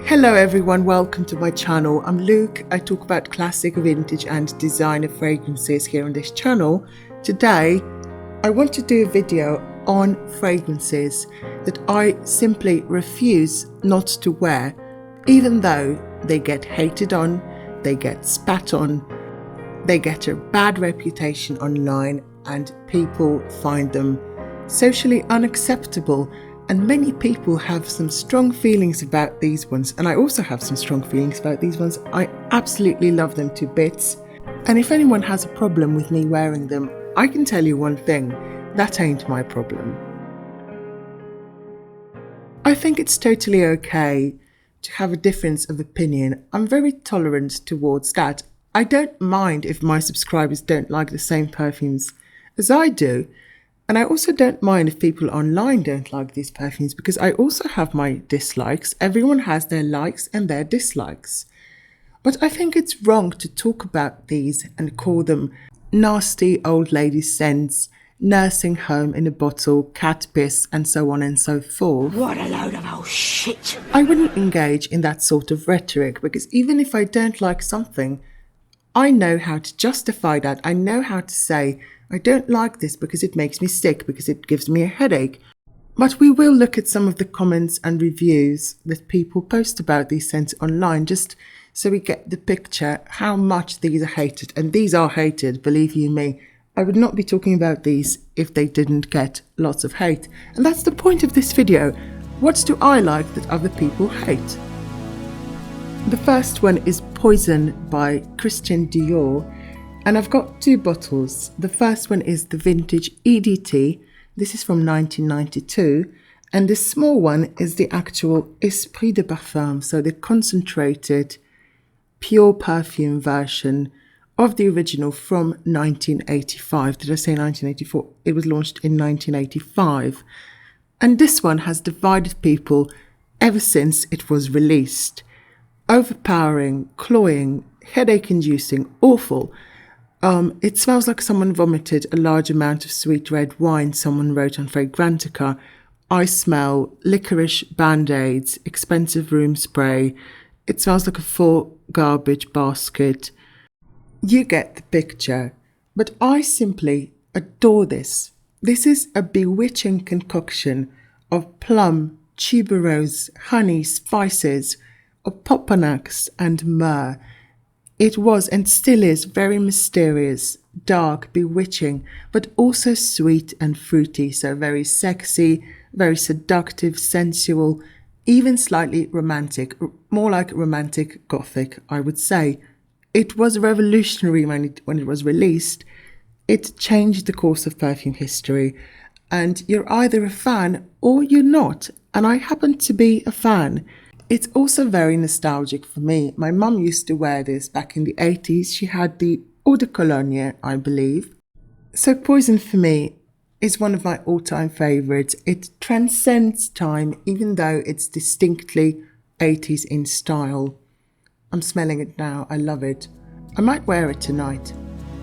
Hello everyone, welcome to my channel. I'm Luke. I talk about classic, vintage and designer fragrances here on this channel. Today, I want to do a video on fragrances that I simply refuse not to wear, even though they get hated on, they get spat on, they get a bad reputation online, and people find them socially unacceptable. And many people have some strong feelings about these ones, and I also have some strong feelings about these ones. I absolutely love them to bits, and if anyone has a problem with me wearing them, I can tell you one thing, that ain't my problem. I think it's totally okay to have a difference of opinion. I'm very tolerant towards that. I don't mind if my subscribers don't like the same perfumes as I do. And I also don't mind if people online don't like these perfumes, because I also have my dislikes. Everyone has their likes and their dislikes. But I think it's wrong to talk about these and call them nasty old lady scents, nursing home in a bottle, cat piss, and so on and so forth. What a load of old shit. I wouldn't engage in that sort of rhetoric, because even if I don't like something, I know how to justify that. I know how to say, I don't like this because it makes me sick, because it gives me a headache. But we will look at some of the comments and reviews that people post about these scents online, just so we get the picture how much these are hated. And these are hated, believe you me. I would not be talking about these if they didn't get lots of hate. And that's the point of this video. What do I like that other people hate? The first one is Poison by Christian Dior, and I've got two bottles. The first one is the vintage EDT. This is from 1992, and the small one is the actual Esprit de Parfum, so the concentrated pure perfume version of the original from 1985. Did I say 1984? It was launched in 1985, and this one has divided people ever since it was released. Overpowering, cloying, headache-inducing, awful. It smells like someone vomited a large amount of sweet red wine, someone wrote on Fragrantica. I smell licorice, band-aids, expensive room spray. It smells like a full garbage basket. You get the picture. But I simply adore this. This is a bewitching concoction of plum, tuberose, honey, spices, of popanax and myrrh. It was and still is very mysterious, dark, bewitching, but also sweet and fruity, so very sexy, very seductive, sensual, even slightly romantic, more like romantic gothic, I would say. It was revolutionary when it was released. It changed the course of perfume history, and you're either a fan or you're not, and I happen to be a fan. It's also very nostalgic for me. My mum used to wear this back in the 80s. She had the Eau de Cologne, I believe. So Poison for me is one of my all-time favourites. It transcends time, even though it's distinctly 80s in style. I'm smelling it now. I love it. I might wear it tonight.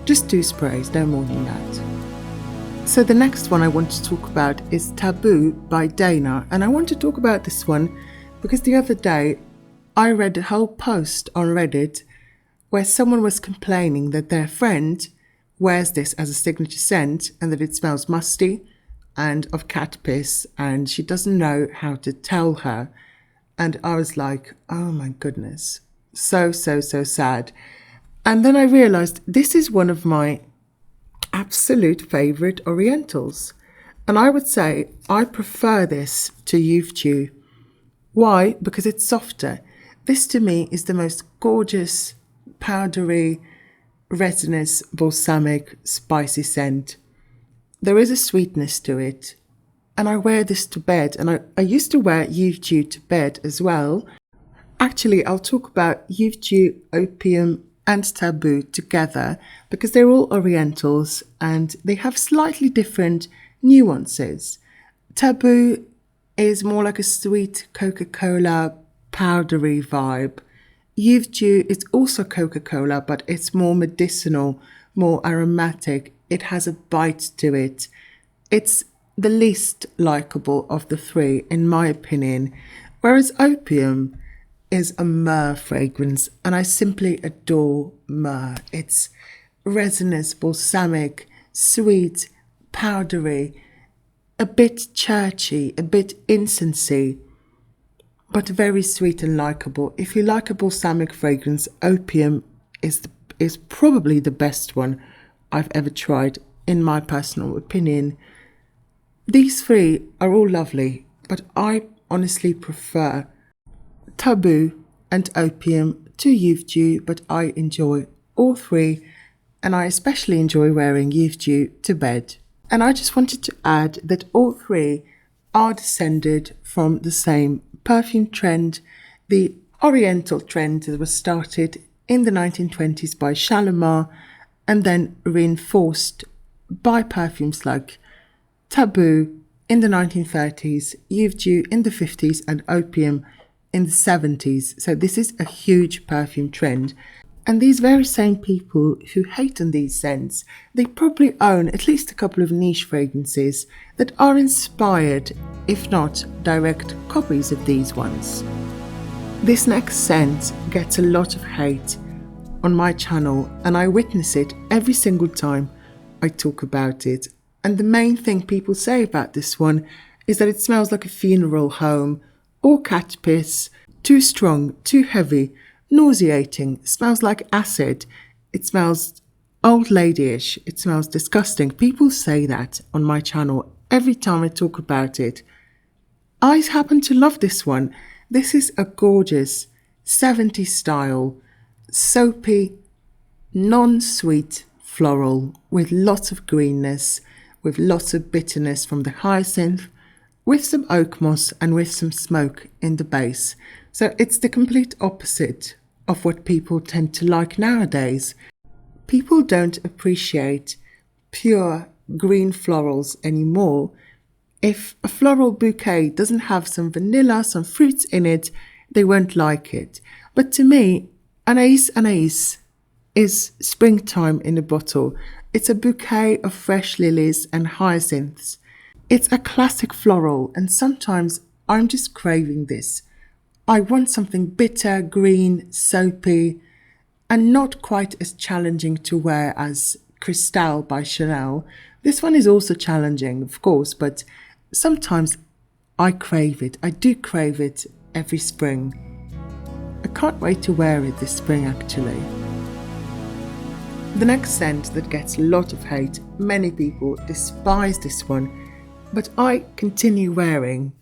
Just 2 sprays, no more than that. So the next one I want to talk about is Tabu by Dana. And I want to talk about this one because the other day I read a whole post on Reddit where someone was complaining that their friend wears this as a signature scent and that it smells musty and of cat piss, and she doesn't know how to tell her. And I was like, oh my goodness, so sad. And then I realized this is one of my absolute favorite orientals. And I would say I prefer this to Youth Dew. Why? Because it's softer. This to me is the most gorgeous, powdery, resinous, balsamic, spicy scent. There is a sweetness to it. And I wear this to bed. And I used to wear Youth Dew to bed as well. Actually, I'll talk about Youth Dew, Opium and Tabu together because they're all orientals and they have slightly different nuances. Tabu is more like a sweet Coca-Cola powdery vibe. Youth Dew is also Coca-Cola, but it's more medicinal, more aromatic. It has a bite to it. It's the least likable of the three, in my opinion. Whereas Opium is a myrrh fragrance, and I simply adore myrrh. It's resinous, balsamic, sweet, powdery, a bit churchy, a bit incensey, but very sweet and likable. If you like a balsamic fragrance, Opium is probably the best one I've ever tried, in my personal opinion. These three are all lovely, but I honestly prefer Tabu and Opium to Youth Dew, but I enjoy all three, and I especially enjoy wearing Youth Dew to bed. And I just wanted to add that all three are descended from the same perfume trend, the oriental trend that was started in the 1920s by Shalimar and then reinforced by perfumes like Tabu in the 1930s, Youth Dew in the 50s, and Opium in the 70s. So this is a huge perfume trend. And these very same people who hate on these scents, they probably own at least a couple of niche fragrances that are inspired, if not direct copies of these ones. This next scent gets a lot of hate on my channel, and I witness it every single time I talk about it. And the main thing people say about this one is that it smells like a funeral home or cat piss, too strong, too heavy, nauseating, smells like acid, it smells old ladyish, it smells disgusting. People say that on my channel every time I talk about it. I happen to love this one. This is a gorgeous 70s style, soapy, non-sweet floral with lots of greenness, with lots of bitterness from the hyacinth, with some oak moss and with some smoke in the base. So it's the complete opposite of what people tend to like nowadays. People don't appreciate pure green florals anymore. If a floral bouquet doesn't have some vanilla, some fruits in it, they won't like it. But to me, Anay is springtime in a bottle. It's a bouquet of fresh lilies and hyacinths. It's a classic floral, and sometimes I'm just craving this. I want something bitter, green, soapy, and not quite as challenging to wear as Cristal by Chanel. This one is also challenging, of course, but sometimes I crave it. I do crave it every spring. I can't wait to wear it this spring, actually. The next scent that gets a lot of hate, many people despise this one, but I continue wearing,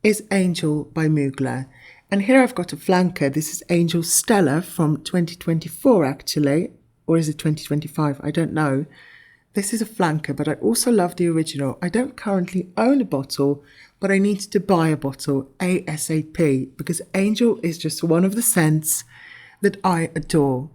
is Angel by Mugler. And here I've got a flanker. This is Angel Stella from 2024 actually, or is it 2025? I don't know. This is a flanker, but I also love the original. I don't currently own a bottle, but I need to buy a bottle ASAP because Angel is just one of the scents that I adore.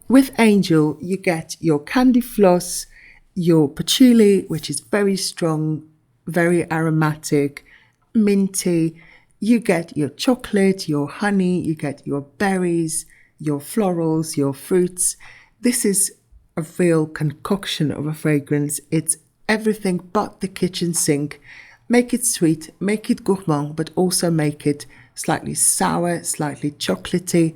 With Angel, you get your candy floss, your patchouli, which is very strong, very aromatic, minty. You get your chocolate, your honey, you get your berries, your florals, your fruits. This is a real concoction of a fragrance. It's everything but the kitchen sink. Make it sweet, make it gourmand, but also make it slightly sour, slightly chocolatey.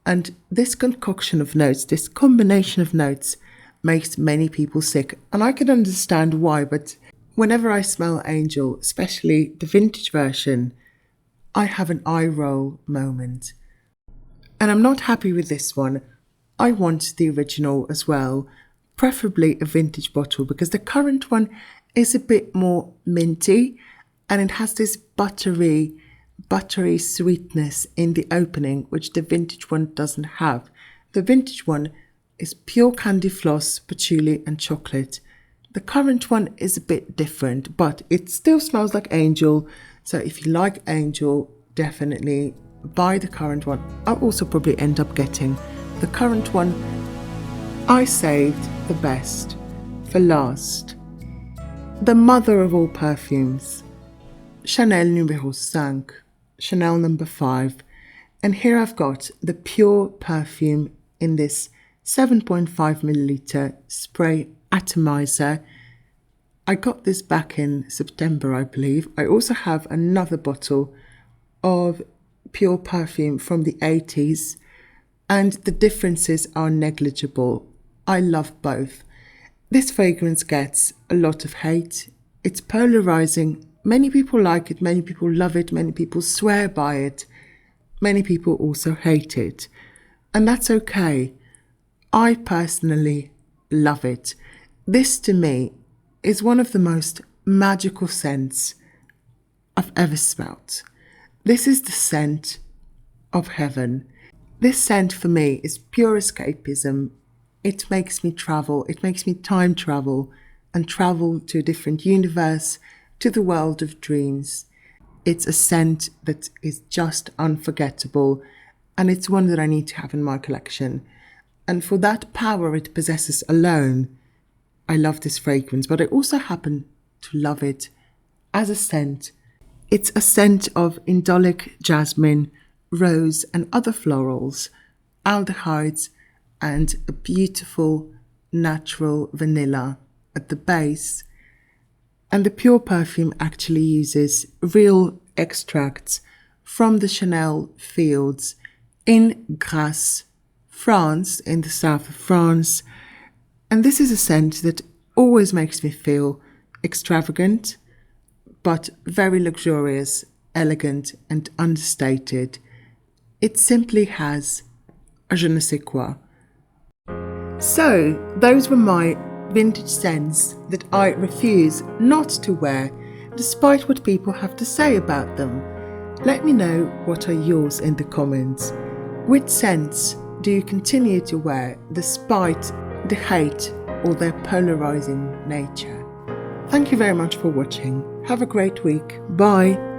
And this concoction of notes, this combination of notes, makes many people sick. And I can understand why, but whenever I smell Angel, especially the vintage version, I have an eye roll moment. And I'm not happy with this one. I want the original as well, preferably a vintage bottle, because the current one is a bit more minty and it has this buttery sweetness in the opening, which the vintage one doesn't have. The vintage one is pure candy floss, patchouli and chocolate. The current one is a bit different, but it still smells like Angel. So if you like Angel, definitely buy the current one. I'll also probably end up getting the current one. I saved the best for last. The mother of all perfumes, Chanel numéro 5, Chanel number 5. And here I've got the pure perfume in this 7.5 milliliter spray atomizer. I got this back in September, I believe. I also have another bottle of pure perfume from the 80s, and the differences are negligible. I love both. This fragrance gets a lot of hate. It's polarizing. Many people like it, many people love it, many people swear by it. Many people also hate it. And that's okay. I personally love it. This to me is one of the most magical scents I've ever smelt. This is the scent of heaven. This scent for me is pure escapism. It makes me travel. It makes me time travel and travel to a different universe, to the world of dreams. It's a scent that is just unforgettable, and it's one that I need to have in my collection. And for that power it possesses alone, I love this fragrance, but I also happen to love it as a scent. It's a scent of indelible jasmine, rose and other florals, aldehydes, and a beautiful natural vanilla at the base. And the pure perfume actually uses real extracts from the Chanel fields in Grasse, France, in the south of France. And this is a scent that always makes me feel extravagant, but very luxurious, elegant and understated. It simply has a je ne sais quoi. So, those were my vintage scents that I refuse not to wear, despite what people have to say about them. Let me know what are yours in the comments. Which scents do you continue to wear despite the hate or their polarizing nature? Thank you very much for watching. Have a great week. Bye.